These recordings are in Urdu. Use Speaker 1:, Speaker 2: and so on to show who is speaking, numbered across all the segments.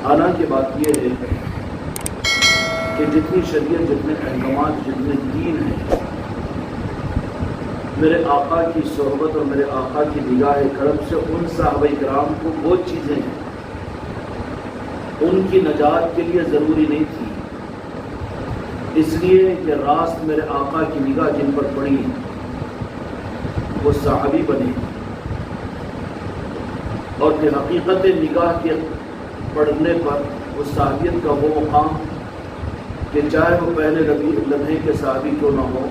Speaker 1: حالانکہ بات یہ ہے کہ جتنی شریعت، جتنے احکامات، جتنے دین ہیں، میرے آقا کی صحبت اور میرے آقا کی نگاہ کرم سے ان صحابہ کرام کو وہ چیزیں ان کی نجات کے لیے ضروری نہیں تھی، اس لیے کہ راست میرے آقا کی نگاہ جن پر پڑی وہ صحابی بنے، اور پھر حقیقت نگاہ کے پڑھنے پر وہ صحابیت کا وہ مقام کہ چاہے وہ پہلے لمحے کے صحابی کیوں نہ ہو،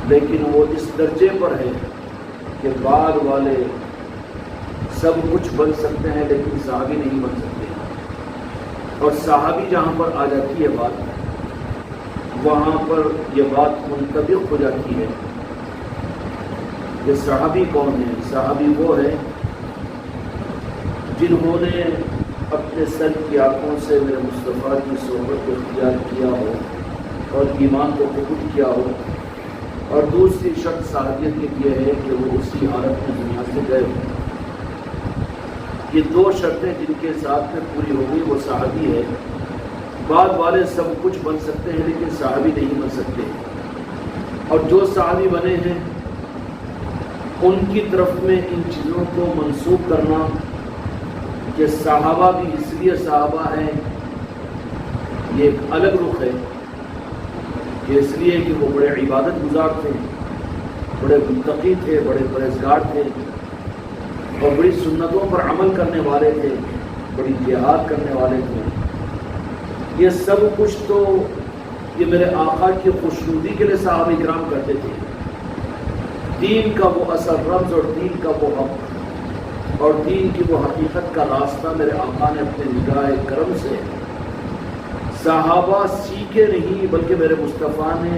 Speaker 1: لیکن وہ اس درجے پر ہے کہ بعد والے سب کچھ بن سکتے ہیں لیکن صحابی نہیں بن سکتے، اور صحابی جہاں پر آ جاتی ہے بات، وہاں پر یہ بات منطبق ہو جاتی ہے کہ صحابی کون ہے؟ صحابی وہ ہے جنہوں نے اپنے سر کی آنکھوں سے میرے مصطفیٰ کی صحبت کو اختیار کیا ہو اور ایمان کو قبول کیا ہو، اور دوسری شرط صحابیت کی یہ ہے کہ وہ اسی حالت میں دنیا سے گئے ہوں۔ یہ دو شرطیں جن کے ساتھ میں پوری ہو گئی وہ صحابی ہے۔ بعد والے سب کچھ بن سکتے ہیں لیکن صحابی نہیں بن سکتے، اور جو صحابی بنے ہیں ان کی طرف میں ان چیزوں کو منسوب کرنا کہ صحابہ بھی اس لیے صحابہ ہیں، یہ ایک الگ رخ ہے کہ اس لیے کہ وہ بڑے عبادت گزار تھے، بڑے متقی تھے، بڑے پرہیزگار تھے، اور بڑی سنتوں پر عمل کرنے والے تھے، بڑی جہاد کرنے والے تھے۔ یہ سب کچھ تو یہ میرے آقا کی خوشنودی کے لیے صحابہ کرام کرتے تھے۔ دین کا وہ اثر رمز اور دین کا وہ حق اور دین کی وہ حقیقت کا راستہ میرے آقا نے اپنے نگاہ کرم سے صحابہ سیکھے نہیں بلکہ میرے مصطفیٰ نے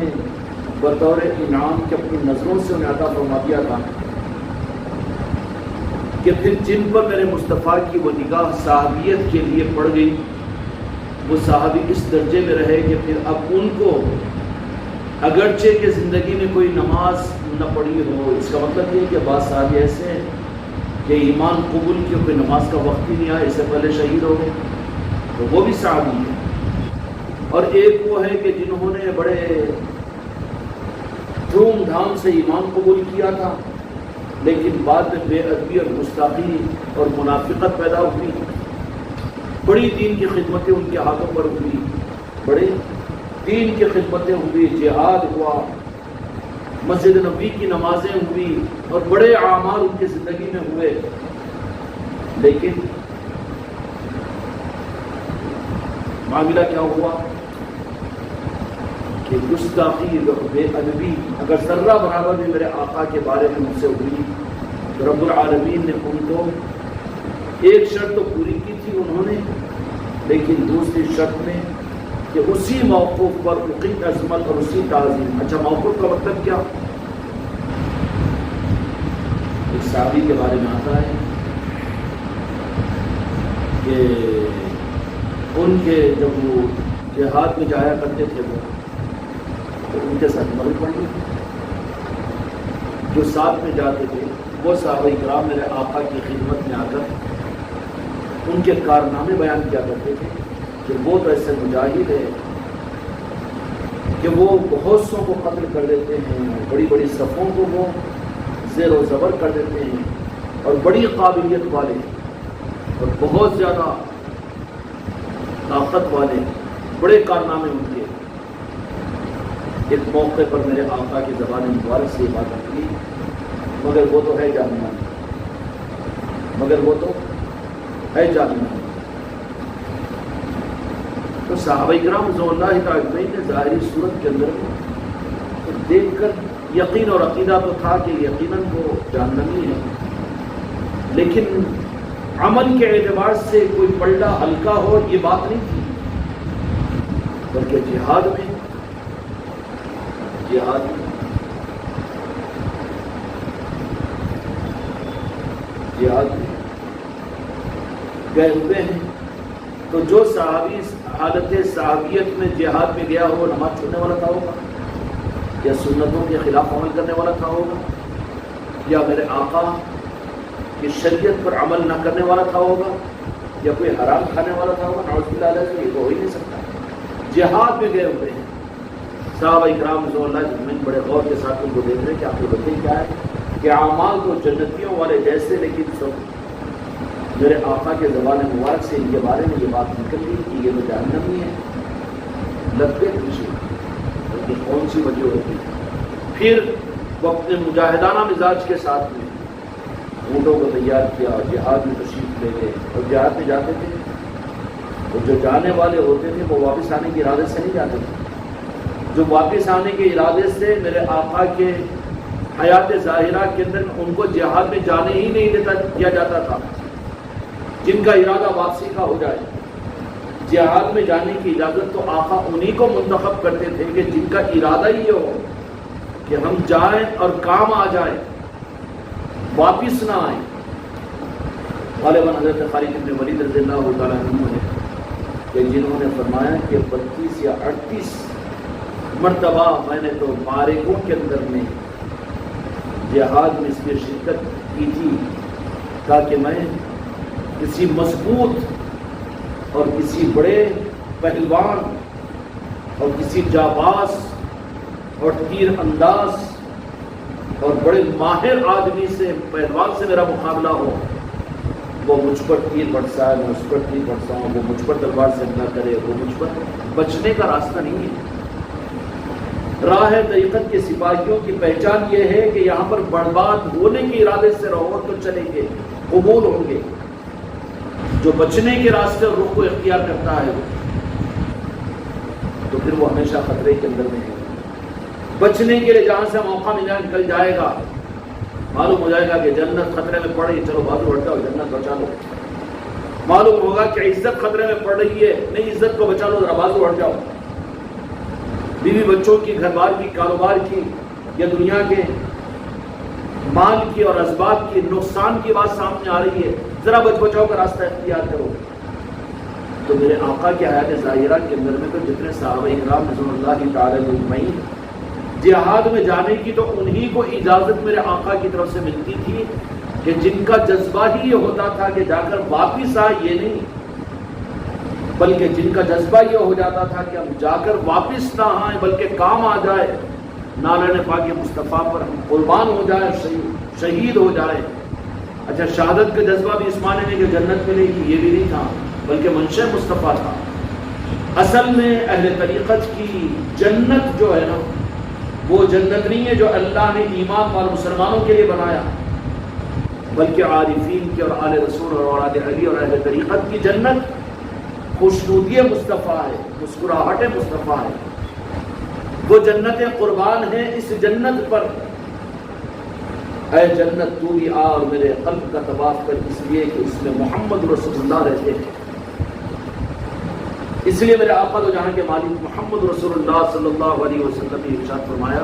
Speaker 1: بطور انعام کے اپنی نظروں سے انہیں عطا فرما دیا تھا کہ پھر جن پر میرے مصطفیٰ کی وہ نگاہ صحابیت کے لیے پڑ گئی، وہ صحابی اس درجے میں رہے کہ پھر اب ان کو اگرچہ کہ زندگی میں کوئی نماز نہ پڑھی ہو، اس کا مطلب یہ کہ بعض صحابی ایسے ہیں کہ ایمان قبول کی کوئی نماز کا وقت ہی نہیں آیا، اس سے پہلے شہید ہو گئے، تو وہ بھی صحابی ہے۔ اور ایک وہ ہے کہ جنہوں نے بڑے دھوم دھام سے ایمان قبول کیا تھا لیکن بعد میں بے ادبی اور گستاخی اور منافقت پیدا ہوئی، بڑی دین کی خدمتیں ان کے ہاتھوں پر ہوئی، بڑے دین کی خدمتیں ہوئی، جہاد ہوا، مسجد نبی کی نمازیں ہوئی، اور بڑے اعمال ان کی زندگی میں ہوئے، لیکن معاملہ کیا ہوا کہ گستاخی اور بے ادبی اگر ذرہ برابر بھی میرے آقا کے بارے میں مجھ سے ہوئی تو رب العالمین نے ان کو ایک شرط تو پوری کی تھی انہوں نے، لیکن دوسری شرط میں کہ اسی موقف پر اقی عظمت اور اسی تعظیم۔ اچھا، موقف کا مطلب کیا؟ ایک صحابی کے بارے میں آتا ہے کہ ان کے جب وہ جہاد میں جایا کرتے تھے وہ تو ان کے ساتھ مرض پڑ گئی، جو ساتھ میں جاتے تھے وہ صحابہ کرام میرے آقا کی خدمت میں آ کر ان کے کارنامے بیان کیا کرتے تھے کہ وہ تو ایسے مجاہد ہے کہ وہ بہت سو کو قتل کر دیتے ہیں، بڑی بڑی صفوں کو وہ زیر و زبر کر دیتے ہیں، اور بڑی قابلیت والے اور بہت زیادہ طاقت والے، بڑے کارنامے ان کے۔ ایک موقع پر میرے آقا کی زبان مبارک سے یہ بات نکلی، مگر وہ تو ہے جہنم، مگر وہ تو ہے جہنم۔ تو صحابہ کرام رضوان اللہ تعالی اجمعین نے ظاہری صورت کے اندر دیکھ کر یقین اور عقیدہ تو تھا کہ یقیناً وہ جہنمی ہے، لیکن عمل کے اعتبار سے کوئی پلڑا ہلکا ہو یہ بات نہیں تھی، بلکہ جہاد میں گئے ہوئے ہیں۔ تو جو صحابی حالت صحابیت میں جہاد میں گیا ہو، نماز چھوڑنے والا تھا ہوگا، یا سنتوں کے خلاف عمل کرنے والا تھا ہوگا، یا میرے آقا کی شریعت پر عمل نہ کرنے والا تھا ہوگا، یا کوئی حرام کھانے والا تھا ہوگا، نعوذ باللہ علیہ، تو یہ تو ہو ہی نہیں سکتا۔ جہاد میں گئے ہوئے ہیں صحابہ اکرام رضوان اللہ اجمعین، بڑے غور کے ساتھ ان کو دیکھ رہے ہیں کہ آپ کو بتائیں کیا ہے کہ اعمال تو جنتیوں والے جیسے، لیکن سب میرے آقا کے زبان مبارک سے ان کے بارے میں یہ بات نکل گئی کہ یہ تو جہنمی ہے۔ لگتے پیچھے لیکن کون سی وجہ ہوتی ہے؟ پھر وہ اپنے مجاہدانہ مزاج کے ساتھ میں اونٹوں کو تیار کیا اور جہاد میں تشریف لے گئے، اور جہاد میں جاتے تھے وہ جو جانے والے ہوتے تھے وہ واپس آنے کے ارادے سے نہیں جاتے تھے، جو واپس آنے کے ارادے سے میرے آقا کے حیات ظاہرہ کے اندر ان کو جہاد میں جانے ہی نہیں دیا جاتا تھا، جن کا ارادہ واپسی کا ہو جائے۔ جہاد میں جانے کی اجازت تو آقا انہی کو منتخب کرتے تھے کہ جن کا ارادہ ہی یہ ہو کہ ہم جائیں اور کام آ جائیں، واپس نہ آئیں۔ غالباً حضرت خالد بن ولید رضی اللہ تعالیٰ عنہ ہے کہ جنہوں نے فرمایا کہ 32 یا 38 مرتبہ میں نے تو معرکوں کے اندر میں جہاد میں اس کی شرکت کی تھی تاکہ میں کسی مضبوط اور کسی بڑے پہلوان اور کسی جاباز اور تیر انداز اور بڑے ماہر آدمی سے، پہلوان سے میرا مقابلہ ہو، وہ مجھ پر تیر برسائے، میں اس پر تیر برساؤں، وہ مجھ پر تلوار سے حملہ کرے، وہ مجھ پر بچنے کا راستہ نہیں ہے۔ راہ طریقت کے سپاہیوں کی پہچان یہ ہے کہ یہاں پر برباد ہونے کے ارادے سے رہو تو چلیں گے، قبول ہوں گے۔ جو بچنے کے راستے اور رخ کو اختیار کرتا ہے تو پھر وہ ہمیشہ خطرے کے اندر میں ہے۔ بچنے کے لیے جہاں سے موقع ملا نکل جائے گا، معلوم ہو جائے گا کہ جنت خطرے میں پڑ رہی، چلو بازو ہٹ جاؤ، جنت بچا لو۔ معلوم ہوگا کہ عزت خطرے میں پڑ رہی ہے، نہیں عزت کو بچا لو، ذرا بازو ہٹ جاؤ۔ بیوی بچوں کی، گھر بار کی، کاروبار کی یا دنیا کے مال کی اور اسباب کی نقصان کی بات سامنے آ رہی ہے، ذرا بچ بچاؤ کا راستہ اختیار کرو۔ تو میرے آقا کے حیات ظاہرہ کے اندر میں تو جتنے صحابہ اکرام رضوان اللہ تعالی اجمعین جہاد میں جانے کی تو انہی کو اجازت میرے آقا کی طرف سے ملتی تھی کہ جن کا جذبہ ہی یہ ہوتا تھا کہ جا کر واپس آئے، یہ نہیں، بلکہ جن کا جذبہ یہ ہو جاتا تھا کہ ہم جا کر واپس نہ آئیں بلکہ کام آ جائے، نالۂ پاک مصطفیٰ پر ہم قربان ہو جائیں، شہید ہو جائیں۔ اچھا، شہادت کا جذبہ بھی اس معنی میں کہ جنت ملے گی یہ بھی نہیں تھا، بلکہ منشأ مصطفیٰ تھا۔ اصل میں اہل طریقت کی جنت جو ہے نا، وہ جنت نہیں ہے جو اللہ نے ایمان والے مسلمانوں کے لیے بنایا، بلکہ عارفین کی اور آل رسول اور اولاد علی اور اہل طریقت کی جنت خوشنودی مصطفیٰ ہے، مسکراہٹ مصطفیٰ ہے۔ وہ جنت قربان ہیں اس جنت پر۔ اے جنت تو بھی آ اور میرے قلب کا طواف کر، اس لیے کہ اس میں محمد رسول اللہ رہتے ہیں۔ اس لیے میرے آقا تو جہاں کے مالک محمد رسول اللہ صلی اللہ علیہ وسلم نے ارشاد فرمایا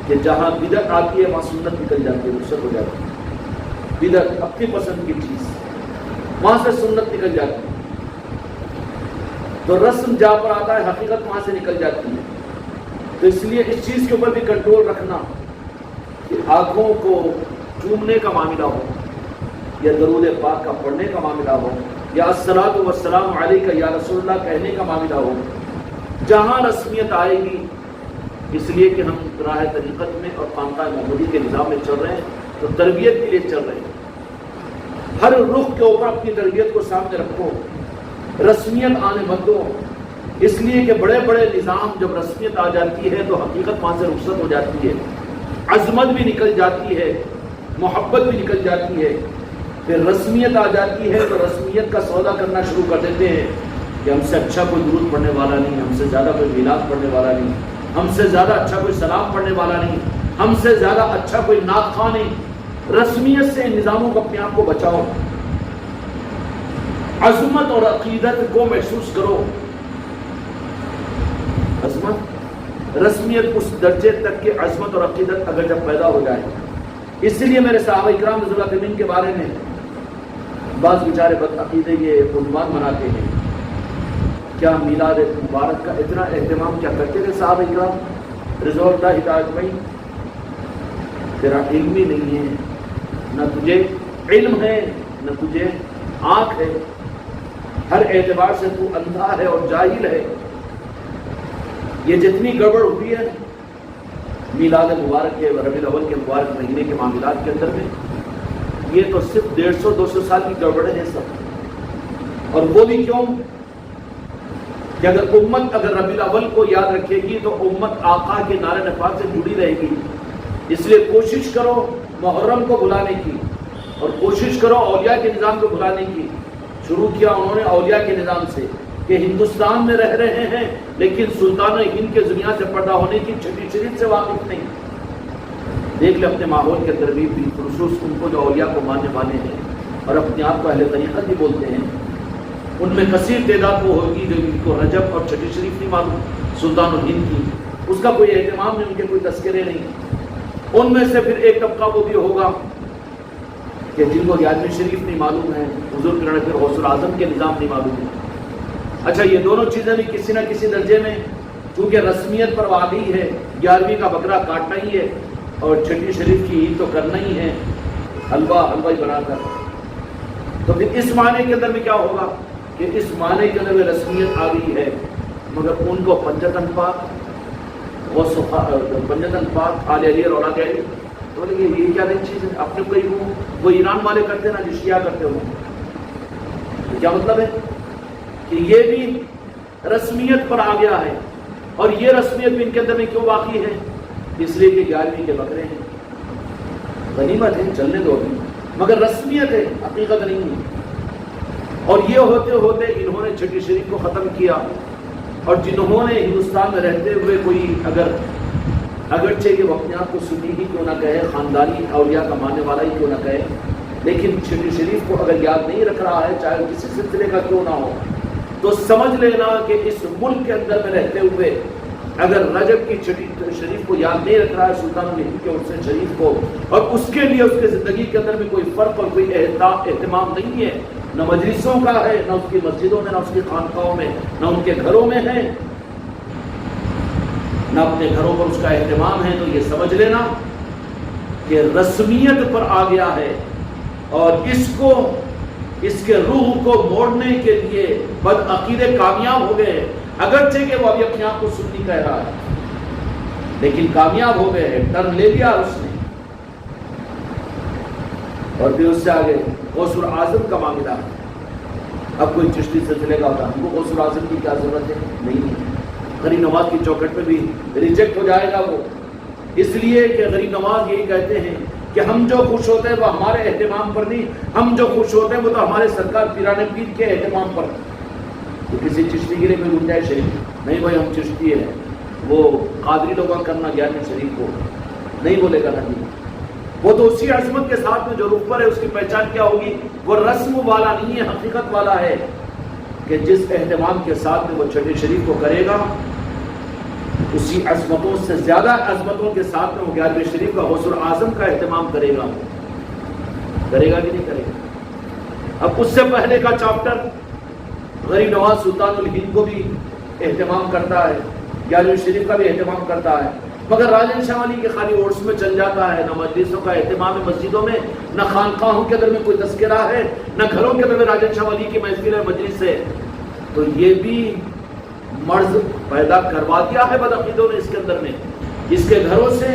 Speaker 1: کہ جہاں بدعت آتی ہے وہاں سنت نکل جاتی ہے، رخصت ہو جاتی ہے۔ بدعت اپنی پسند کی چیز، وہاں سے سنت نکل جاتی ہے۔ تو رسم جا پر آتا ہے، حقیقت وہاں سے نکل جاتی ہے۔ تو اس لیے اس چیز کے اوپر بھی کنٹرول رکھنا کہ آنکھوں کو چومنے کا معاملہ ہو یا درود پاک کا پڑھنے کا معاملہ ہو یا الصلاۃ والسلام علیک یا رسول اللہ کہنے کا معاملہ ہو، جہاں رسمیت آئے گی، اس لیے کہ ہم راہ طریقت میں اور خانقاہ محمودی کے نظام میں چل رہے ہیں تو تربیت کے لیے چل رہے ہیں۔ ہر رخ کے اوپر اپنی تربیت کو سامنے رکھو، رسمیت آنے مت دو، اس لیے کہ بڑے بڑے نظام جب رسمیت آ جاتی ہے تو حقیقت وہاں سے رخصت ہو جاتی ہے، عظمت بھی نکل جاتی ہے، محبت بھی نکل جاتی ہے۔ پھر رسمیت آ جاتی ہے تو رسمیت کا سودا کرنا شروع کر دیتے ہیں کہ ہم سے اچھا کوئی درود پڑھنے والا نہیں، ہم سے زیادہ کوئی میلاد پڑھنے والا نہیں، ہم سے زیادہ اچھا کوئی سلام پڑھنے والا نہیں، ہم سے زیادہ اچھا کوئی نعت خواں نہیں۔ رسمیت سے ان نظاموں کو اپنے آپ کو بچاؤ، عظمت اور عقیدت کو محسوس کرو۔ عظمت، رسمیت اس درجے تک کہ عظمت اور عقیدت اگر جب پیدا ہو جائے، اس لیے میرے صحابہ اکرام رضی اللہ عنہم کے بارے میں بعض بیچارے بد عقیدے یہ عنوان مناتے ہیں، کیا میلاد مبارک کا اتنا اہتمام کیا کرتے تھے صحابہ اکرام رضی اللہ تعالی عنہم؟ تیرا علم ہی نہیں ہے، نہ تجھے علم ہے نہ تجھے آنکھ ہے، ہر اعتبار سے تو اندھا ہے اور جاہل ہے۔ یہ جتنی گڑبڑ ہوئی ہے میلاد مبارک کے ربیع الاول کے مبارک مہینے کے معاملات کے اندر میں، یہ تو صرف 150-200 سال کی گڑبڑیں ہیں سب۔ اور وہ بھی کیوں کہ اگر امت ربیع الاول کو یاد رکھے گی تو امت آقا کے نعرہ نفاذ سے جڑی رہے گی۔ اس لیے کوشش کرو محرم کو بلانے کی، اور کوشش کرو اولیاء کے نظام کو بلانے کی۔ شروع کیا انہوں نے اولیاء کے نظام سے کہ ہندوستان میں رہ رہے ہیں لیکن سلطان ہند کے دنیا سے پیدا ہونے کی چھٹی شریف سے واقف نہیں۔ دیکھ لیں اپنے ماحول کے اندر بھی خصوص ان کو جو اولیاء کو ماننے والے ہیں اور اپنے آپ کو اہل طریقت بھی بولتے ہیں، ان میں کثیر تعداد وہ ہوگی جو ان کو رجب اور چھٹی شریف نہیں معلوم سلطان الہند کی، اس کا کوئی اہتمام نہیں، ان کے کوئی تذکرے نہیں۔ ان میں سے پھر ایک طبقہ وہ بھی ہوگا کہ جن کو 11ویں شریف نہیں معلوم ہے، حضور کے پھر غوث الاعظم کے نظام نہیں معلوم ہے۔ اچھا، یہ دونوں چیزیں بھی کسی نہ کسی درجے میں چونکہ رسمیت پر واقعی ہے، 11ویں کا بکرا کاٹنا ہی ہے اور چھٹی شریف کی عید تو کرنا ہی ہے، حلوہ ہی بنا کر، تو پھر اس معنی کے اندر میں کیا ہوگا کہ اس معنی کے اندر میں رسمیت آ گئی ہے، مگر ان کو پنجتن پاک آل علی اور اولاد علی، تو یہ کیا نئی چیز ہے؟ اپنے کوئی وہ ایران والے کرتے نا جو شیعہ کرتے ہو، کیا مطلب ہے کہ یہ بھی رسمیت پر آ گیا ہے، اور یہ رسمیت بھی ان کے اندر میں کیوں باقی ہے؟ اس لیے کہ 11ویں کے بکرے ہیں، غنیمت ہے، چلنے دو بھی، مگر رسمیت ہے، حقیقت نہیں ہے۔ اور یہ ہوتے ہوتے انہوں نے چھٹی شریف کو ختم کیا، اور جنہوں نے ہندوستان میں رہتے ہوئے کوئی اگرچہ کہ وہ اپنے آپ کو سنی ہی کیوں نہ کہے، خاندانی اولیاء کا ماننے والا ہی کیوں نہ کہے، لیکن چھٹی شریف کو اگر یاد نہیں رکھ رہا ہے، چاہے کسی سلسلے کا کیوں نہ ہو، تو سمجھ لینا کہ اس ملک کے اندر میں رہتے ہوئے اگر رجب کی چھٹی شریف کو یاد نہیں رکھ رہا ہے، سلطان الہند کے عرس شریف کو، اور اس کے لیے اس کے زندگی کے اندر میں کوئی فرق اور کوئی اہتمام نہیں ہے، نہ مجلسوں کا ہے، نہ اس کی مسجدوں میں، نہ اس کی خانقاہوں میں، نہ ان کے گھروں میں ہے، نہ اپنے گھروں پر اس کا اہتمام ہے، تو یہ سمجھ لینا کہ رسمیت پر آ گیا ہے، اور اس کے روح کو موڑنے کے لیے بدعقیدے کامیاب ہو گئے ہیں، اگرچہ کہ وہ ابھی اپنے آپ کو سنی کہہ رہا ہے، لیکن کامیاب ہو گئے ہیں، ٹرن لے لیا اس نے۔ اور پھر اس سے آگے غوث الاعظم کا معاملہ، اب کوئی چشتی سلسلے کا ہوتا، ہم کو غوث الاعظم کی کیا ضرورت ہے؟ نہیں، غریب نواز کی چوکٹ پہ بھی ریجیکٹ ہو جائے گا وہ، اس لیے کہ غریب نواز یہی کہتے ہیں کہ ہم جو خوش ہوتے ہیں وہ ہمارے اہتمام پر نہیں، ہم جو خوش ہوتے ہیں وہ تو ہمارے سرکار پیران پیر کے اہتمام پر۔ تو کسی چشتی کے لیے کوئی گنجائش شریف نہیں، بھائی ہم چشتی ہیں، وہ قادری لوگوں کرنا 11ویں شریف کو نہیں بولے گا، نہیں، وہ تو اسی عظمت کے ساتھ میں جو رخ پر ہے اس کی پہچان کیا ہوگی؟ وہ رسم والا نہیں ہے، حقیقت والا ہے، کہ جس اہتمام کے ساتھ میں وہ چھٹی شریف کو کرے گا، اسی عظمتوں سے زیادہ عظمتوں کے ساتھ میں وہ 11ویں شریف کا غوث الاعظم کا اہتمام کرے گا کہ نہیں کرے گا؟ اب اس سے پہلے کا چاپٹر غریب نواز سلطان الہند کو بھی اہتمام کرتا ہے، 11ویں شریف کا بھی اہتمام کرتا ہے، مگر راجن شاہ ولی کے خالی عرس میں چل جاتا ہے، نہ مجلسوں کا اہتمام ہے مسجدوں میں، نہ خانقاہوں کے اندر میں کوئی تذکرہ ہے، نہ گھروں کے اندر میں راجن شاہ ولی کی محفل ہے، مجلس ہے، تو یہ بھی مرض پیدا کروا دیا ہے بدعقیدوں نے اس کے اندر میں، اس کے گھروں سے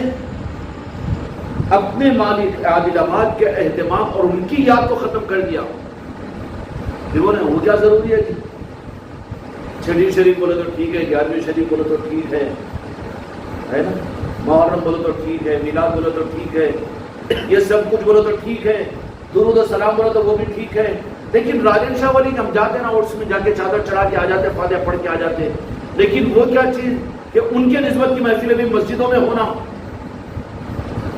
Speaker 1: اپنے مالک عادل آباد کے اہتمام اور ان کی یاد کو ختم کر دیا۔ پھر وہ کیا ضروری ہے جی؟ چھٹی شریف بولے تو ٹھیک ہے، 11ویں شریف بولے تو ٹھیک ہے نا، محرم بولے تو ٹھیک ہے، میلاد بولے تو ٹھیک ہے، یہ سب کچھ بولے تو ٹھیک ہے، درود و سلام بولے تو وہ بھی ٹھیک ہے، لیکن راجن شاہ ولی ہم جاتے نا عرس میں، جا کے چادر چڑھا کے آ جاتے، فاتحہ پڑھ کے آ جاتے، لیکن وہ کیا چیز کہ ان کے نسبت کی محفلیں بھی مسجدوں میں ہونا،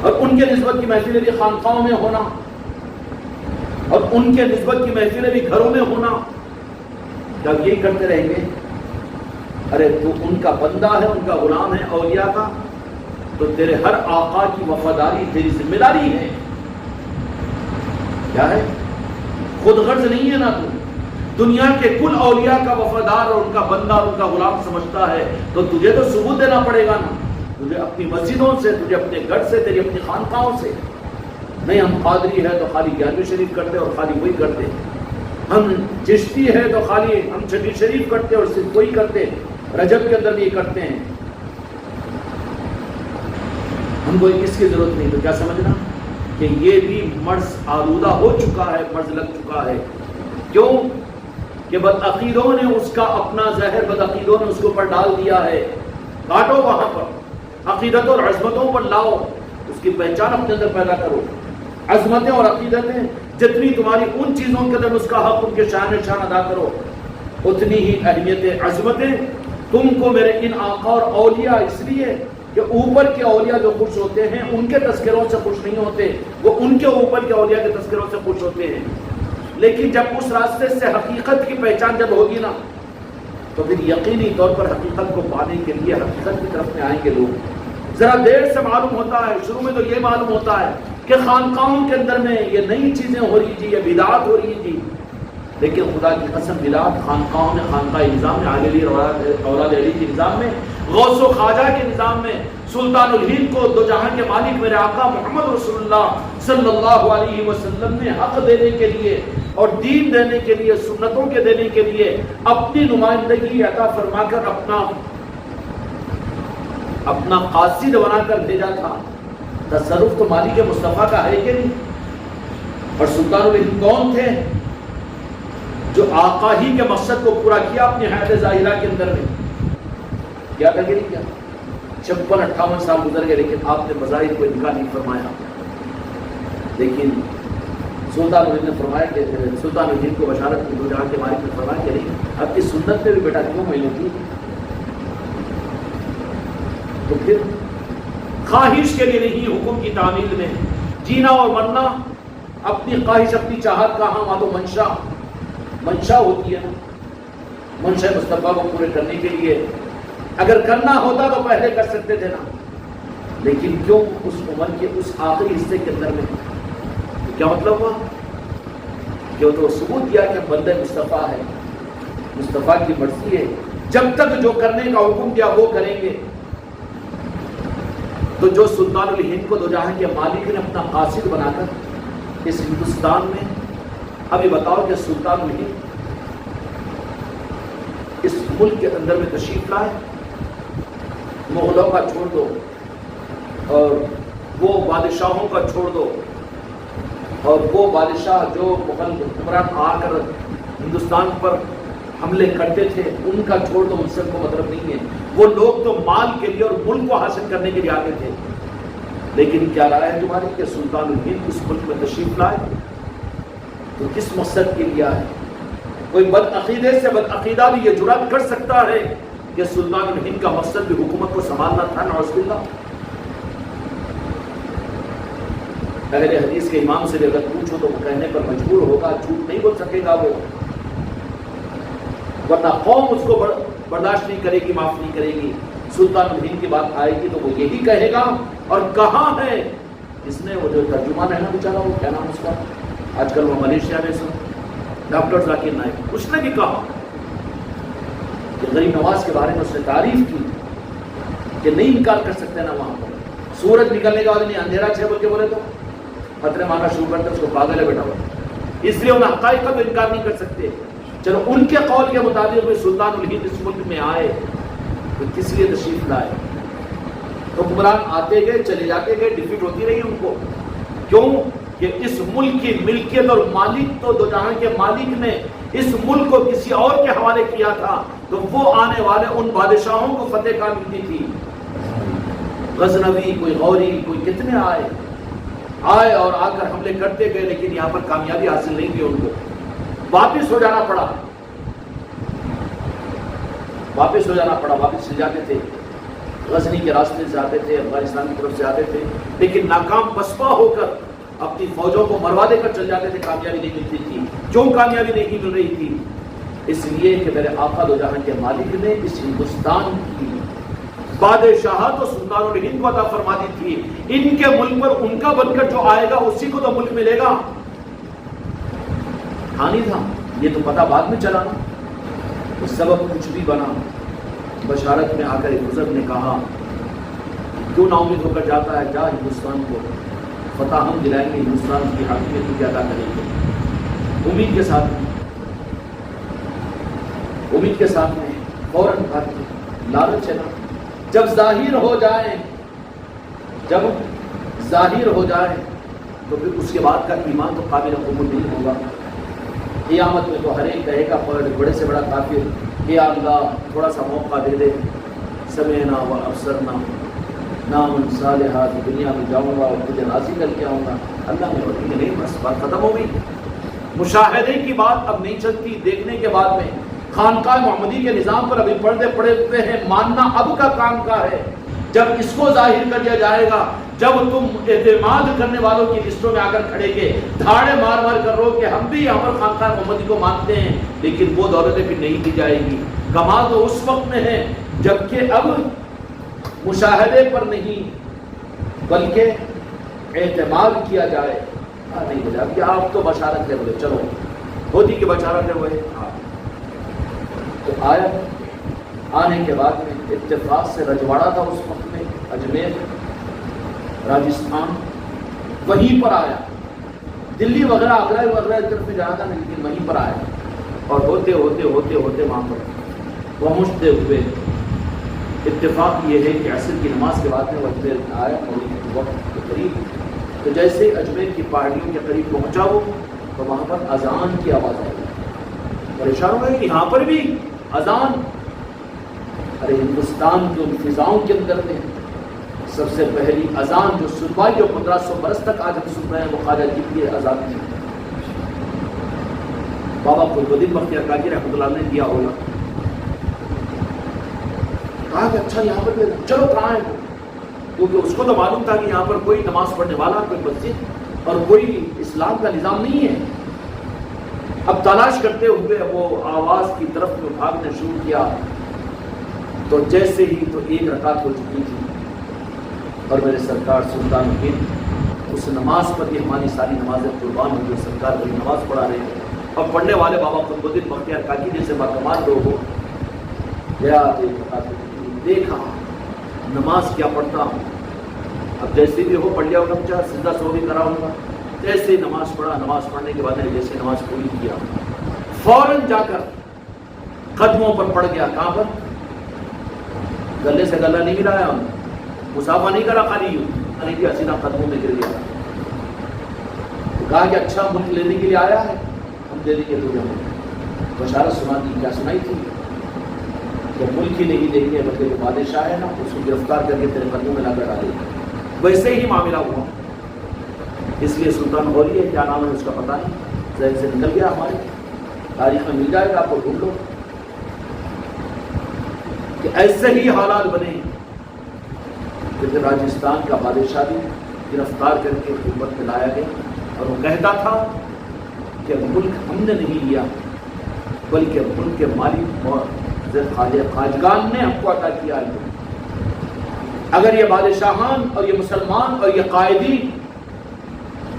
Speaker 1: اور ان کے نسبت کی محفلیں بھی خانقاہوں میں ہونا، اور ان کے نسبت کی محفلیں بھی گھروں میں ہونا، جب یہی کرتے رہیں گے، ارے تو ان کا بندہ ہے، ان کا غلام ہے اولیاء کا، تو تیرے ہر آقا کی وفاداری تیری ذمہ داری ہے، کیا ہے؟ خود غرض نہیں ہے نا، تو دنیا کے کل اولیاء کا وفادار اور ان کا بندہ اور ان کا غلام سمجھتا ہے، تو تجھے تو ثبوت دینا پڑے گا نا، تجھے اپنی مسجدوں سے، تجھے اپنے گھر سے، تیری اپنی خانقاہوں سے، نہیں ہم قادری ہے تو خالی 11ویں شریف کرتے اور خالی وہی کرتے، ہم چشتی ہے تو خالی ہم چھٹی شریف کرتے اور صرف کوئی کرتے، رجب کے اندر بھی کرتے ہیں، ہم کو اس کی ضرورت نہیں۔ تو کیا سمجھنا کہ یہ بھی مرض آلودہ ہو چکا ہے، مرض لگ چکا ہے۔ کیوں کہ بدعقیدوں نے اس کا اپنا زہر، بدعقیدوں نے اس کے اوپر ڈال دیا ہے۔ کاٹو وہاں پر، عقیدت اور عظمتوں پر لاؤ، اس کی پہچان اپنے اندر پیدا کرو۔ عظمتیں اور عقیدتیں جتنی تمہاری ان چیزوں کے اندر اس کا حق، ان کے شان شان ادا کرو، اتنی ہی اہمیت عظمتیں تم کو میرے ان آقا اور اولیاء، اس لیے کہ اوپر کے اولیاء جو خوش ہوتے ہیں ان کے تذکروں سے خوش نہیں ہوتے، وہ ان کے اوپر کے اولیاء کے تذکروں سے خوش ہوتے ہیں۔ لیکن جب اس راستے سے حقیقت کی پہچان جب ہوگی نا، تو پھر یقینی طور پر حقیقت کو پانے کے لیے حقیقت کی طرف میں آئیں گے لوگ۔ ذرا دیر سے معلوم ہوتا ہے، شروع میں تو یہ معلوم ہوتا ہے کہ خانقاہوں کے اندر میں یہ نئی چیزیں ہو رہی تھی، یہ بدعات ہو رہی تھی، لیکن خدا کی قسم بدعات خانقاہوں میں، خانقاہ نظام میں، علی اولاد علی کے نظام میں، غوث و خواجہ کے نظام میں، سلطان الہند کو دو جہاں کے مالک میرے آقا محمد رسول اللہ صلی اللہ علیہ وسلم نے حق دینے کے لیے اور دین دینے کے لیے، سنتوں کے دینے کے لیے اپنی نمائندگی عطا فرما کر اپنا قاصد بنا کر بھیجا تھا۔ تصرف تو مالک مصطفیٰ کا ہے کہ نہیں؟ اور سلطان الہند کون تھے؟ جو آقا ہی کے مقصد کو پورا کیا اپنی حیات ظاہرہ کے اندر میں، کیا تھا کہ نہیں کیا؟ 56-58 سال گزر گئے لیکن آپ نے مظاہر کو انکار نہیں فرمایا۔ لیکن سلطان الہند نے فرمایا کہ سلطان الہند کو بشارت کی، دو جہاں کے مالک نے فرمایا کہ نہیں، اب کی سنت میں بھی بیٹا کیوں میں ہوتی؟ تو پھر خواہش کے لیے نہیں، حکم کی تعمیل میں جینا اور مرنا، اپنی خواہش، اپنی چاہت کہاں، وہاں تو منشا ہوتی ہے نا۔ منشا مصطفیٰ کو پورے کرنے کے لیے اگر کرنا ہوتا تو پہلے کر سکتے تھے نا، لیکن کیوں اس عمر کے اس آخری حصے کے اندر میں؟ کیا مطلب ہوا کہ وہ تو ثبوت دیا کہ بندہ مصطفیٰ ہے، مصطفیٰ کی مرضی ہے، جب تک جو کرنے کا حکم دیا وہ کریں گے۔ تو جو سلطان الہند کو دو جہاں کے مالک نے اپنا قاصد بنا کر اس ہندوستان میں، ابھی بتاؤ کہ سلطان الہند اس ملک کے اندر میں تشریف لائے، مغلوں کا چھوڑ دو اور وہ بادشاہوں کا چھوڑ دو، اور وہ بادشاہ جو مغل حکمران آ کر ہندوستان پر حملے کرتے تھے ان کا چھوڑ دو، ان سے کو مطلب نہیں ہے۔ وہ لوگ تو مال کے لیے اور ملک کو حاصل کرنے کے لیے آتے تھے، لیکن کیا رائے ہے تمہاری کہ سلطان الہند اس ملک میں تشریف لائے تو کس مقصد کے لیے آئے؟ کوئی بد عقیدے سے بد عقیدہ بھی یہ جرات کر سکتا ہے کہ سلطان الہند کا مقصد بھی حکومت کو سنبھالنا تھا؟ نعوذ باللہ۔ اہل حدیث کے امام سے بھی اگر پوچھو تو وہ کہنے پر مجبور ہوگا، جھوٹ نہیں بول سکے گا وہ، ورنہ قوم اس کو برداشت نہیں کرے گی، معاف نہیں کرے گی۔ سلطان الہند کی بات آئے گی تو وہ یہی کہے گا۔ اور کہاں ہے اس نے وہ جو ترجمان ہے نا بیچارہ، وہ کیا نام اس کا، آج کل وہ ملیشیا میں ڈاکٹر ذاکر نائک، اس نے بھی کہا کہ غریب نواز کے بارے میں اس نے تعریف کی کہ نہیں انکار کر سکتے نا وہاں پر سورج نکلنے کے بعد نہیں اندھیرا 6 بول کے بولے تو خطرے مارنا شروع کرتے، اس کو پاگل ہے بیٹا ہوا، اس لیے ان حقائق کا تو انکار نہیں کر سکتے۔ چلو ان کے قول کے مطابق بھی سلطان الہند اس ملک میں آئے تو کس لیے تشریف لائے؟ حکمران آتے گئے چلے جاتے گئے، ڈیفیٹ ہوتی رہی ان کو، کیوں کہ اس ملک کی ملکیت اور مالک تو دو جہاں کے مالک نے اس ملک کو کسی اور کے حوالے کیا تھا، تو وہ آنے والے ان بادشاہوں کو فتح کہاں ملتی تھی؟ غزنوی، کوئی غوری، کوئی کتنے آئے اور آ کر حملے کرتے گئے، لیکن یہاں پر کامیابی حاصل نہیں کی، ان کو واپس ہو جانا پڑا، واپس ہو جاتے تھے، غزنی کے راستے سے آتے تھے، افغانستان کی طرف سے آتے تھے، لیکن ناکام پسپا ہو کر اپنی فوجوں کو مروا دے کر چل جاتے تھے، کامیابی نہیں ملتی تھی۔ کیوں کامیابی نہیں مل رہی تھی؟ اس لیے کہ میرے آقا دو جہاں کے مالک نے اس ہندوستان کی بادشاہت و سلطان الہند کو عطا فرما دی تھی، ان کے ملک پر ان کا بن کر جو آئے گا اسی کو تو ملک ملے گا۔ کہانی تھا یہ تو پتہ بعد میں چلا نا، تو سبب کچھ بھی بنا۔ بشارت میں آ کر ایک بزرگ نے کہا کیوں نا امید ہو کر جاتا ہے، جا ہندوستان کو فتح ہم دلائیں گے، ہندوستان کی حاکمیت کی ادا کریں گے، امید کے ساتھ۔ امید کے ساتھ میں فوراً بھاگ کے لالچ ہے نا، جب ظاہر ہو جائیں تو پھر اس کے بعد کا ایمان تو قابل قبول نہیں ہوگا۔ قیامت میں تو ہر ایک کہے گا بڑے سے بڑا کافر کہ یا اللہ تھوڑا سا موقع دے دے، سمعنا و ابصرنا، نام صالحہ کی دنیا میں جاؤں گا اور تجھے راضی کر کے آؤں گا۔ اللہ نے بولا کہ نہیں، بس بات ختم ہو گئی، مشاہدے کی بات اب نہیں چلتی۔ دیکھنے کے بعد میں خانقاہ محمدی کے نظام پر ابھی پردے پڑے ہوئے ہیں، ماننا اب کا کام کا ہے۔ جب اس کو ظاہر کر دیا جائے گا، جب تم اعتماد کرنے والوں کی لسٹوں میں آ کر کھڑے گے، دھاڑے مار مار کر رو کہ ہم بھی یہاں پر خانقاہ محمدی کو مانتے ہیں، لیکن وہ دولتیں پھر نہیں دی جائے گی۔ کمال تو اس وقت میں ہے جبکہ اب مشاہدے پر نہیں بلکہ اعتماد کیا جائے۔ نہیں بولے اب کہ آپ تو بشارت ہے، بولے چلو ہوتی کہ بشارت ہے، وہ تو آیا۔ آنے کے بعد میں اتفاق سے رجواڑا تھا اس وقت میں اجمیر راجستھان، وہیں پر آیا۔ دلی وغیرہ آگرہ وغیرہ کی طرف میں جانا تھا لیکن وہیں پر آیا، اور ہوتے ہوتے وہاں پر پہنچتے ہوئے اتفاق یہ ہے کہ عصر کی نماز کے بعد میں وہ اجمیر آیا وقت کے قریب، تو جیسے اجمیر کی پہاڑیوں کے قریب پہنچا وہ تو وہاں پر اذان کی آواز آئی، پریشان ہو گئے کہ یہاں پر بھی اذان۔ ارے ہندوستان کے ان فضاؤں کے اندر میں سب سے پہلی اذان جو سنوائی جو 1500 برس تک آج ہم سن رہے ہیں وہ خواجہ جی کی اذان تھی، بابا قطب الدین بختیار کاکی رحمۃ اللہ نے دیا ہوگا۔ کہا کہ اچھا یہاں پر چلو کہاں ہے، کیونکہ اس کو تو معلوم تھا کہ یہاں پر کوئی نماز پڑھنے والا، کوئی مسجد اور کوئی اسلام کا نظام نہیں ہے۔ اب تلاش کرتے ہوئے وہ آواز کی طرف میں بھاگنے شروع کیا، تو جیسے ہی تو ایک رکعت ہو چکی تھی اور میرے سرکار سلطان ہند اس نماز پر بھی ہماری ساری نمازیں قربان ہو گئی، سرکار وہی نماز پڑھا رہے ہیں اور پڑھنے والے بابا قطب الدین بختیار کاکی جیسے باکمال لوگ ہو گیا، دیکھا نماز کیا پڑھتا ہوں، اب جیسے بھی ہو پڑھ لیا ہوگا، چاہے سیدھا سو بھی کرا ہوگا، جیسے نماز پڑھا، نماز پڑھنے کے بعد جیسے نماز پوری کیا فوراً جا کر قدموں پر پڑ گیا۔ کہاں پر؟ گلے سے گلہ نہیں ملایا، مسافہ نہیں کرا، خالی سیدھا قدموں میں گر گیا۔ کہا کہ اچھا ملک لینے کے لیے آیا ہے، ہم دے دیں گے تجھے۔ بشارت سنا دی، کیا سنائی تھی کہ ملک ہی نہیں دیں گے بلکہ جو بادشاہ ہے نا اس کو گرفتار کر کے تیرے قدموں میں لا کر ڈالے۔ ویسے ہی معاملہ ہوا، اس لیے سلطان غوری ہے، کیا نام ہے اس کا پتہ نہیں، ذہن سے نکل گیا، ہماری تاریخ میں مل جائے گا، آپ کو ڈھونڈ لو کہ ایسے ہی حالات بنے کہ راجستھان کا بادشاہ بھی گرفتار کر کے حکومت میں لایا گیا، اور وہ کہتا تھا کہ ملک ہم نے نہیں لیا بلکہ ملک کے مالک اور خواجگان نے ہم کو عطا کیا ہے۔ اگر یہ بادشاہان اور یہ مسلمان اور یہ قائدین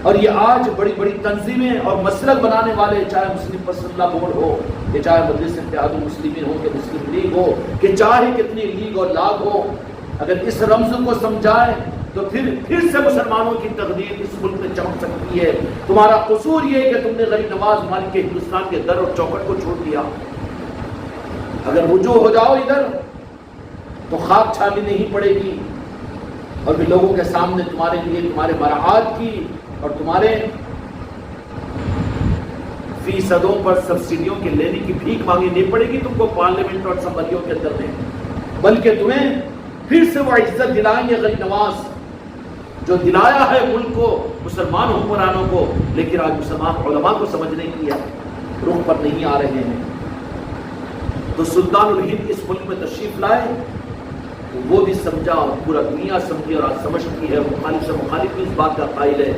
Speaker 1: اور یہ آج بڑی بڑی تنظیمیں اور مسلک بنانے والے، چاہے مسلم پسند اللہ بورڈ ہو کہ چاہے مجلس اتحاد المسلمین ہو کہ مسلم لیگ ہو کہ چاہے کتنی لیگ اور لاگ ہو، اگر اس رمز کو سمجھائے تو پھر سے مسلمانوں کی تقدیر اس ملک میں چمک سکتی ہے۔ تمہارا قصور یہ ہے کہ تم نے غریب نواز مالک کے ہندوستان کے در اور چوکٹ کو چھوڑ دیا۔ اگر رجوع ہو جاؤ ادھر تو خاک چھانی نہیں پڑے گی، اور بھی لوگوں کے سامنے تمہارے لیے تمہارے مراعات کی اور تمہارے فیصدوں پر سبسڈیوں کے لینے کی بھیک مانگی نہیں پڑے گی تم کو پارلیمنٹ اور اسمبلیوں کے اندر میں، بلکہ تمہیں پھر سے وہ عزت دلائیں گے غریب نواز جو دلایا ہے ملک کو، مسلمان حکمرانوں کو، لیکن آج مسلمان علماء کو سمجھنے کی رخ پر نہیں آ رہے ہیں۔ تو سلطان الہند اس ملک میں تشریف لائے، وہ بھی سمجھا اور پورا دنیا سمجھی اور آج سمجھ چکی ہے، مخالف سے مخالف بھی اس بات کا قائل ہے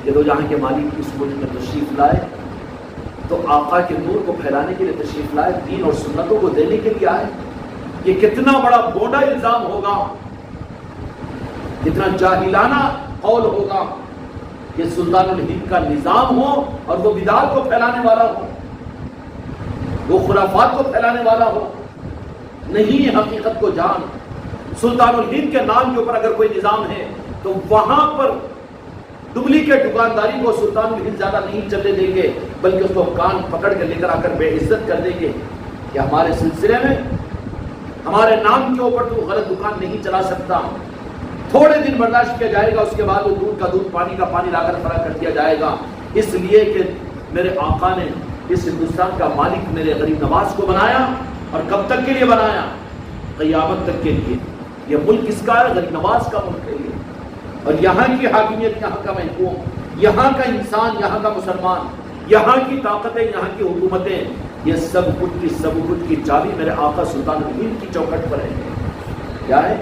Speaker 1: کہ دو جہاں کے مالک اس ملک میں تشریف لائے تو آقا کے نور کو پھیلانے کے لیے تشریف لائے، دین اور سنتوں کو دینے کے لیے آئے۔ یہ کتنا بڑا بوڑھا الزام ہوگا، کتنا جاہلانہ قول ہوگا کہ سلطان الہند کا نظام ہو اور وہ بدعت کو پھیلانے والا ہو، وہ خرافات کو پھیلانے والا ہو۔ نہیں، حقیقت کو جان، سلطان الہند کے نام کے اوپر اگر کوئی نظام ہے تو وہاں پر ڈپلیکیٹ دکانداری کو سلطان الہند زیادہ نہیں چلنے دیں گے، بلکہ اس کو کان پکڑ کے لے کر آ کر بے عزت کر دیں گے۔ کہ ہمارے سلسلے میں ہمارے نام کے اوپر تو غلط دکان نہیں چلا سکتا، تھوڑے دن برداشت کیا جائے گا، اس کے بعد وہ دودھ کا دودھ پانی کا پانی لا کر فراہم کر دیا جائے گا، اس لیے کہ میرے آقا نے اس ہندوستان کا مالک میرے غریب نواز کو بنایا، اور کب تک کے لیے بنایا؟ قیامت تک کے لیے۔ یہ ملک کس کا ہے؟ غریب نواز کا ملک ہے یہ، اور یہاں کی حاکمیت، یہاں کا محکوم، یہاں کا انسان، یہاں کا مسلمان، یہاں کی طاقتیں، یہاں کی حکومتیں، یہ سب کچھ کی چابی میرے آقا سلطان الہند کی چوکھٹ پر ہے۔ کیا ہے؟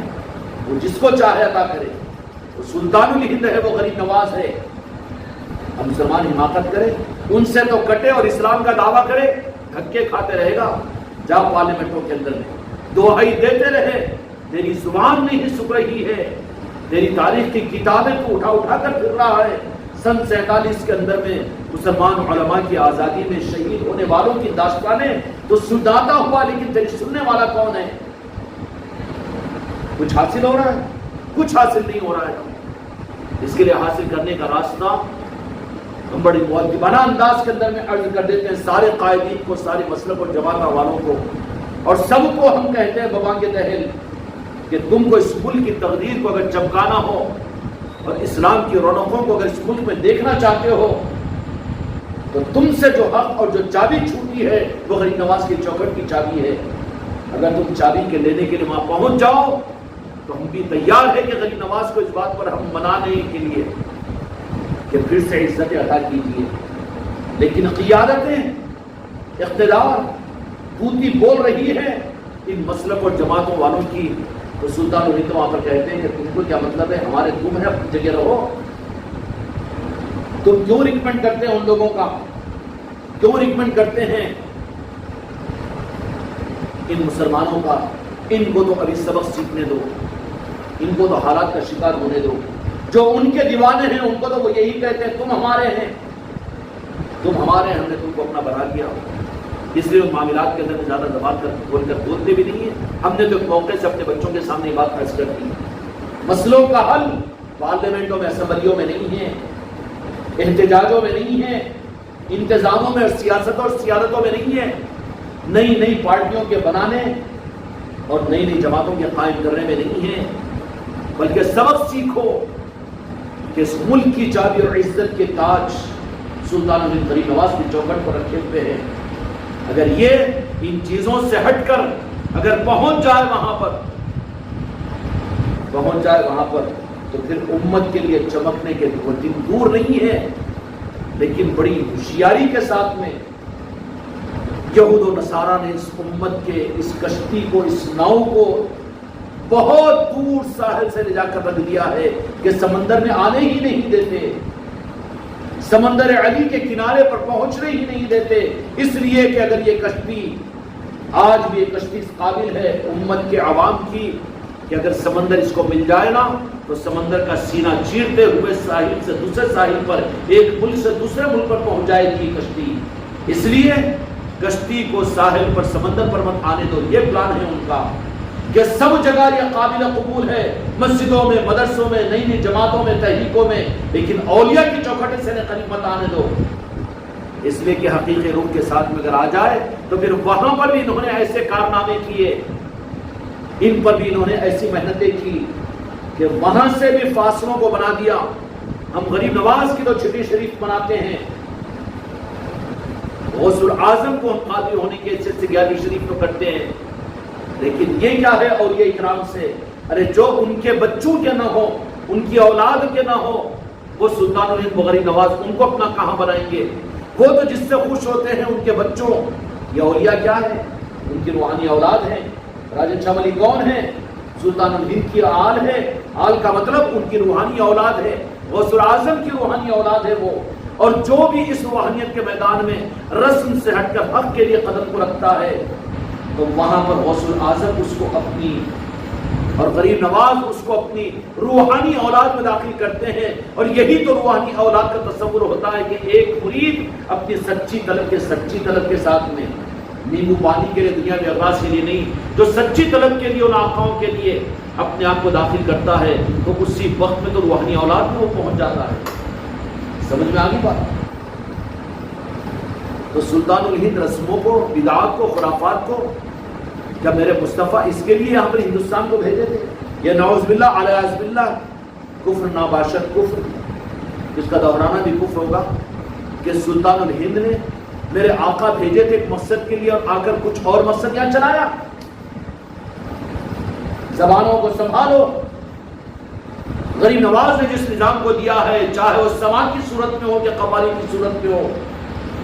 Speaker 1: وہ جس کو چاہے عطا کرے، وہ سلطان الہند ہے، وہ غریب نواز ہے۔ ہم مسلمان حماقت کرے، ان سے تو کٹے اور اسلام کا دعویٰ کرے، دھکے کھاتے رہے گا۔ جا پارلیمنٹوں کے اندر میں دہائی دیتے رہے، تیری زبان نہیں سک رہی ہے، تیری تاریخ کی کتابیں تو اٹھا کر پھر رہا ہے۔ سن 47 کے اندر میں مسلمان علماء کی آزادی میں شہید ہونے والوں کی داستانیں تو سناتا ہوا، لیکن تیری سننے والا کون ہے؟ کچھ حاصل ہو رہا ہے؟ کچھ حاصل نہیں ہو رہا ہے۔ اس کے لیے حاصل کرنے کا راستہ ہم بڑی مؤدبانہ انداز کے اندر میں عرض کر دیتے ہیں سارے قائدین کو، سارے مسلک اور جماعت والوں کو، اور سب کو ہم کہتے ہیں ببانگ دہل کہ تم کو اس ملک کی تقدیر کو اگر چمکانا ہو اور اسلام کی رونقوں کو اگر اس ملک میں دیکھنا چاہتے ہو، تو تم سے جو حق اور جو چابی چھوٹی ہے وہ غریب نواز کی چوکھٹ کی چابی ہے۔ اگر تم چابی کے لینے کے لیے وہاں پہنچ جاؤ تو ہم بھی تیار ہے کہ غریب نواز کو اس بات پر ہم منانے کے لیے کہ پھر سے عزت عطا کیجیے۔ لیکن قیادتیں، اقتدار، بوتی بول رہی ہے ان مسلک اور جماعتوں والوں کی، تو سلطان الہند وہاں پر کہتے ہیں کہ تم کو کیا مطلب ہے؟ ہمارے تم ہے، اپنی جگہ رہو۔ تم کیوں ریکمینڈ کرتے ہیں ان لوگوں کا؟ کیوں ریکمینڈ کرتے ہیں ان مسلمانوں کا؟ ان کو تو ابھی سبق سیکھنے دو، ان کو تو حالات کا شکار ہونے دو۔ جو ان کے دیوانے ہیں ان کو تو وہ یہی کہتے ہیں تم ہمارے ہیں، تم ہمارے ہیں، ہم نے تم کو اپنا بنا لیا۔ اس لیے ان معاملات کے اندر زیادہ زبان کھول کر بولتے بھی نہیں ہیں۔ ہم نے تو ایک موقع سے اپنے بچوں کے سامنے بات عرض کر دی، مسئلوں کا حل پارلیمنٹوں میں، اسمبلیوں میں نہیں ہے، احتجاجوں میں نہیں ہے، انتظاموں میں اور سیاست اور سیادتوں میں نہیں ہے، نئی پارٹیوں کے بنانے اور نئی جماعتوں کے قائم کرنے میں نہیں ہے، بلکہ سبق سیکھو کہ اس ملک کی چابی اور عزت کے تاج سلطان الہند غریب نواز کی چوکھٹ پر رکھے ہوئے ہیں۔ اگر یہ ان چیزوں سے ہٹ کر اگر پہنچ جائے وہاں پر تو پھر امت کے لیے چمکنے کے وہ دن دور نہیں ہے۔ لیکن بڑی ہوشیاری کے ساتھ میں یہود و نصارہ نے اس امت کے اس کشتی کو، اس ناؤ کو بہت دور ساحل سے لے جا کر رکھ دیا ہے کہ سمندر میں آنے ہی نہیں دیتے، سمندر علی کے کنارے پر پہنچنے ہی نہیں دیتے، اس لیے کہ اگر یہ کشتی آج بھی یہ کشتی اس قابل ہے امت کے عوام کی کہ اگر سمندر اس کو مل جائے نا تو سمندر کا سینہ چیرتے ہوئے ساحل سے دوسرے ساحل پر، ایک ملک سے دوسرے ملک پر پہنچ جائے گی کشتی۔ اس لیے کشتی کو ساحل پر، سمندر پر مت آنے دو، یہ پلان ہے ان کا کہ سب جگہ یہ قابل قبول ہے، مسجدوں میں، مدرسوں میں، نئی جماعتوں میں، تحریکوں میں، لیکن اولیاء کی چوکھٹ سے قریب مت آنے دو۔ اس لیے کہ حقیقی روح کے ساتھ میں اگر آ جائے تو پھر وہاں پر بھی انہوں نے ایسے کارنامے کیے، ان پر بھی انہوں نے ایسی محنتیں کی کہ وہاں سے بھی فاصلوں کو بنا دیا۔ ہم غریب نواز کی تو چھٹی شریف مناتے ہیں، غوث العظم کو ہم قاضی ہونے کے حیثیت سے 11ویں شریف تو کرتے ہیں، لیکن یہ کیا ہے اور یہ اکرام سے؟ ارے جو ان کے بچوں کے نہ ہو، ان کی اولاد کے نہ ہو، وہ سلطان الہند غریب نواز ان کو اپنا کہاں بنائیں گے؟ وہ تو جس سے خوش ہوتے ہیں ان کے بچوں، یہ اولیاء کیا ہے؟ ان کی روحانی اولاد ہیں۔ راجن شاہ ولی کون ہے؟ سلطان الہند کی آل ہے، آل کا مطلب ان کی روحانی اولاد ہے، غوث العظم کی روحانی اولاد ہے وہ۔ اور جو بھی اس روحانیت کے میدان میں رسم سے ہٹ کر حق کے لیے قدم کو رکھتا ہے تو وہاں پر غوث العظم اس کو اپنی اور غریب نواز اس کو اپنی روحانی اولاد میں داخل کرتے ہیں۔ اور یہی تو روحانی اولاد کا تصور ہوتا ہے کہ ایک مرید اپنی سچی طلب کے ساتھ میں، نیمبو پانی کے لیے، دنیا میں اغراض کے لیے نہیں، جو سچی طلب کے لیے ان آقاؤں کے لیے اپنے آپ کو داخل کرتا ہے تو اسی وقت میں تو روحانی اولاد میں وہ پہنچ جاتا ہے۔ سمجھ میں آ گئی بات؟ تو سلطان الہند رسموں کو، بدعات کو، خرافات کو کیا میرے مصطفیٰ اس کے لیے یہاں پر ہندوستان کو بھیجے تھے؟ یہ نعوذ باللہ علیہ باللہ کفر ناباشد کفر، اس کا دہرانا بھی کفر ہوگا کہ سلطان الہند نے میرے آقا بھیجے تھے ایک مقصد کے لیے اور آ کر کچھ اور مقصد یہاں چلایا۔ زبانوں کو سنبھالو۔ غریب نواز نے جس نظام کو دیا ہے، چاہے وہ سماع کی صورت میں ہو کہ قوالی کی صورت میں ہو،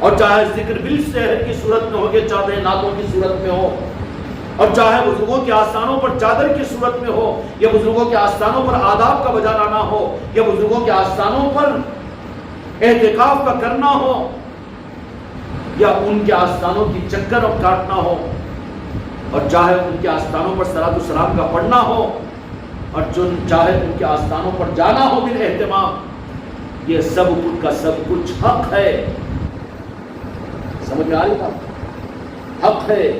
Speaker 1: اور چاہے ذکر بالشعر کی صورت میں ہو کہ چادر نعتوں کی صورت میں ہو، اور چاہے بزرگوں کے آستانوں پر چادر کی صورت میں ہو، یا بزرگوں کے آستانوں پر آداب کا بجا لانا ہو، یا بزرگوں کے آستانوں پر اعتکاف کا کرنا ہو، یا ان کے آستانوں کی چکر اور کاٹنا ہو، اور چاہے ان کے آستانوں پر صلاۃ السلام کا پڑھنا ہو، اور چاہے ان کے آستانوں پر جانا ہو بالاہتمام، یہ سب کچھ کا سب کچھ حق ہے۔ سمجھ میں آ رہی بات؟ حق ہے،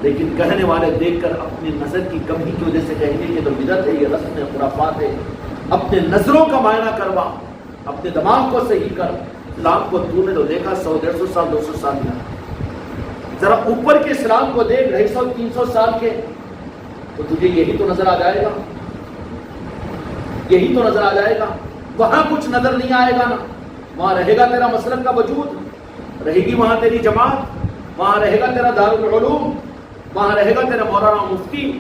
Speaker 1: لیکن کہنے والے دیکھ کر اپنی نظر کی کمی کی وجہ سے کہیں گے کہ تو بدعت ہے، یہ رسم ہے، خرافات ہے۔ اپنے نظروں کا معائنہ کروا، اپنے دماغ کو صحیح کر۔ اسلام کو تو نے تو دیکھا 100 150 سال 200 سال میں، ذرا اوپر کے اسلام کو دیکھ 250 300 سال کے، تو تجھے یہی تو نظر آ جائے گا، یہی تو نظر آ جائے گا۔ وہاں کچھ نظر نہیں آئے گا نا، وہاں رہے گا تیرا مسلک کا وجود، رہے گی وہاں تیری جماعت، وہاں رہے گا تیرا دارالعلوم، وہاں رہے گا تیرا مولانا مفتی،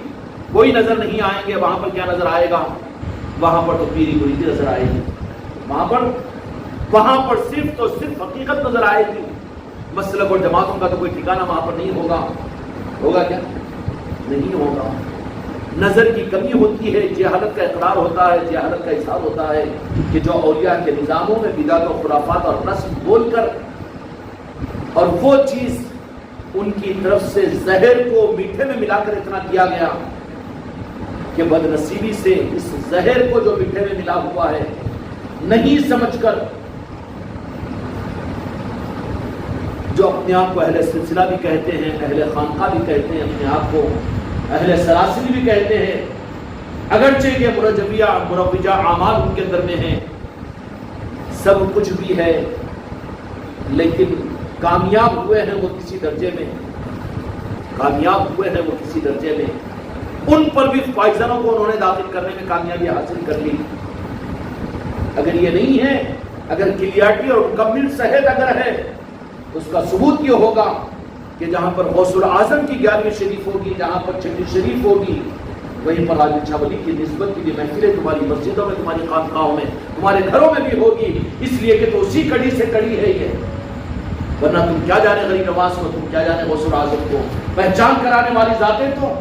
Speaker 1: کوئی نظر نہیں آئیں گے۔ وہاں پر کیا نظر آئے گا؟ وہاں پر تو پیری مریدی نظر آئے گی، وہاں پر صرف تو صرف حقیقت نظر آئے گی۔ مسلک اور جماعتوں کا تو کوئی ٹھکانہ وہاں پر نہیں ہوگا۔ ہوگا کیا؟ نہیں ہوگا۔ نظر کی کمی ہوتی ہے، جہالت کا اقرار ہوتا ہے، جہالت کا اظہار ہوتا ہے کہ جو اولیاء کے نظاموں میں بدعت و خرافات اور رسم بول کر، اور وہ چیز ان کی طرف سے زہر کو میٹھے میں ملا کر اتنا کیا گیا کہ بد نصیبی سے اس زہر کو جو میٹھے میں ملا ہوا ہے نہیں سمجھ کر، جو اپنے آپ کو اہل سلسلہ بھی کہتے ہیں، اہل خانقاہ بھی کہتے ہیں، اپنے آپ کو اہل سراسری بھی کہتے ہیں، اگرچہ کہ مروجہ اعمال ان کے اندر میں ہیں، سب کچھ بھی ہے، لیکن کامیاب ہوئے ہیں وہ کسی درجے میں، کامیاب ہوئے ہیں وہ کسی درجے میں، ان پر بھی پائزنوں کو انہوں نے داخل کرنے میں کامیابی حاصل کر لی۔ اگر یہ نہیں ہے، اگر کلیئرٹی اور مکمل صحت اگر ہے، اس کا ثبوت یہ ہوگا کہ جہاں پر غوث العظم کی 11ویں شریف ہوگی، جہاں پر 6 شریف ہوگی، وہیں پر عادل شاہ ولی کی نسبت کی بھی محفلیں تمہاری مسجدوں میں، تمہاری خانقاہوں میں، تمہارے گھروں میں بھی ہوگی، اس لیے کہ تو اسی کڑی سے کڑی ہے یہ۔ ورنہ تم کیا جانے غریب نواز کو، تم کیا جانے غوث العظم کو، پہچان کرانے والی ذاتیں تو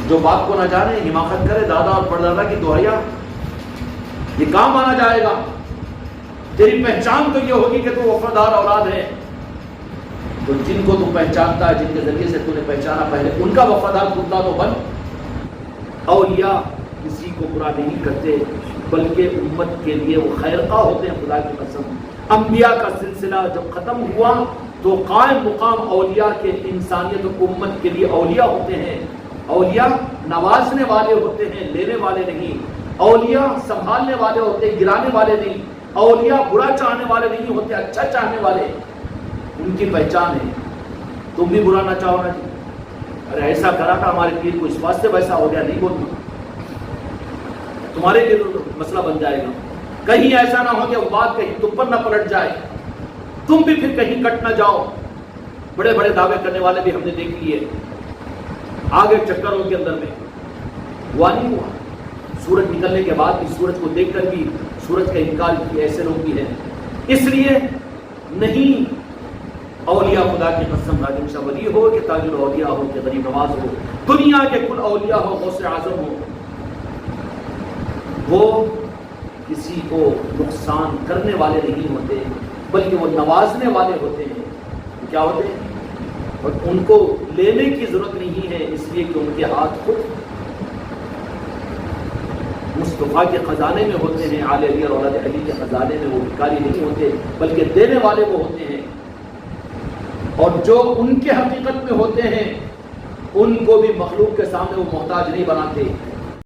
Speaker 1: جو باپ کو نہ جانے حماقت کرے دادا اور پردادا کی دعائیاں، یہ کام آنا جائے گا۔ تیری پہچان تو یہ ہوگی کہ تو وفادار اولاد ہے، تو جن کو تو پہچانتا ہے، جن کے ذریعے سے تو نے پہچانا، پہلے ان کا وفادار کتا تو بن۔ اولیاء کسی کو برا نہیں کرتے، بلکہ امت کے لیے وہ خیرخواہ ہوتے ہیں، خدا کی قسم۔ انبیاء کا سلسلہ جب ختم ہوا تو قائم مقام اولیاء کے انسانیت و امت کے لیے اولیاء ہوتے ہیں۔ اولیاء نوازنے والے ہوتے ہیں، لینے والے نہیں۔ اولیاء سنبھالنے والے ہوتے ہیں، گرانے والے نہیں۔ اولیاء برا چاہنے والے نہیں ہوتے، اچھا چاہنے والے، ان کی پہچان ہے۔ تم بھی برا نہ چاہو نا جی، ارے ایسا کرا تھا ہمارے پیر کو، اس واسطے ویسا ہو گیا، نہیں بولنا، تمہارے لیے مسئلہ بن جائے گا۔ کہیں ایسا نہ ہو کہ وہ بات کہیں تم پر نہ پلٹ جائے، تم بھی پھر کہیں کٹ نہ جاؤ۔ بڑے بڑے دعوے کرنے والے بھی ہم نے دیکھ لیے، آگے چکروں کے اندر میں ہوا نہیں ہوا۔ سورج نکلنے کے بعد بھی، سورج کو دیکھ کر بھی سورج کا انکار کیے ایسے لوگ بھی ہیں۔ اس لیے نہیں، اولیاء خدا کی قسم، راجم شاہ ولی ہو کہ تاج الاولیاء ہو کہ غریب نواز ہو، دنیا کے کل اولیاء ہو، غوث اعظم ہو، وہ کسی کو نقصان کرنے والے نہیں ہوتے، بلکہ وہ نوازنے والے ہوتے ہیں۔ کیا ہوتے ہیں؟ اور ان کو لینے کی ضرورت نہیں ہے، اس لیے کہ ان کے ہاتھ خود مصطفیٰ کے خزانے میں ہوتے ہیں، آل علی اور اولاد علی کے خزانے میں، وہ بھکاری نہیں ہوتے بلکہ دینے والے وہ ہوتے ہیں۔ اور جو ان کے حقیقت میں ہوتے ہیں ان کو بھی مخلوق کے سامنے وہ محتاج نہیں بناتے۔